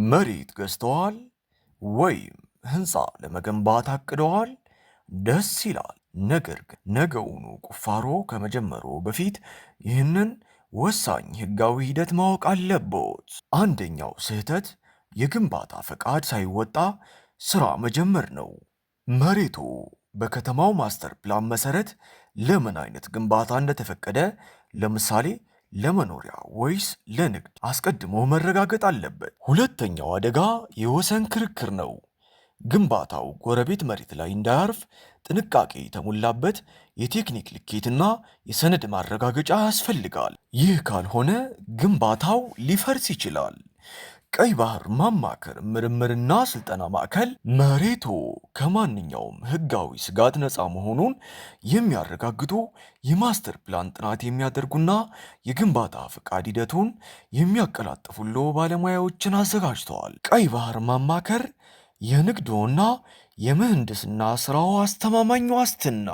መሬት ገዝተዋል ወይም ህንፃ ለመገንባት አቅደዋል? ደስ ይላል። ነገር ግን ነገውኑ ቁፋሮ ከመጀመሩ በፊት ይህንን ወሳኝ ህጋዊ ሂደት ማወቅ አለብዎት። አንደኛው ስህተት የግንባታ ፈቃድ ሳይወጣ ስራ መጀመር ነው። መሬቱ በከተማው ማስተር ፕላን መሰረት ለምን አይነት ግንባታ እንደተፈቀደ፣ ለምሳሌ ለመኖሪያ ወይስ ለንግድ አስቀድሞ መረጋገጥ አለበት። ሁለተኛው አደጋ የወሰን ክርክር ነው። ግንባታው ጎረቤት መሬት ላይ እንዳያርፍ ጥንቃቄ የተሞላበት የቴክኒክ ልኬትና የሰነድ ማረጋገጫ ያስፈልጋል። ይህ ካልሆነ ግንባታው ሊፈርስ ይችላል። ቀይ ባህር ማማከር ምርምርና ስልጠና ማዕከል መሬቶ ከማንኛውም ህጋዊ ስጋት ነፃ መሆኑን የሚያረጋግጡ የማስተር ፕላን ጥናት የሚያደርጉና የግንባታ ፈቃድ ሂደቱን የሚያቀላጥፉሎ ባለሙያዎችን አዘጋጅተዋል። ቀይ ባህር ማማከር የንግዶና የምህንድስና ስራው አስተማማኝ ዋስትና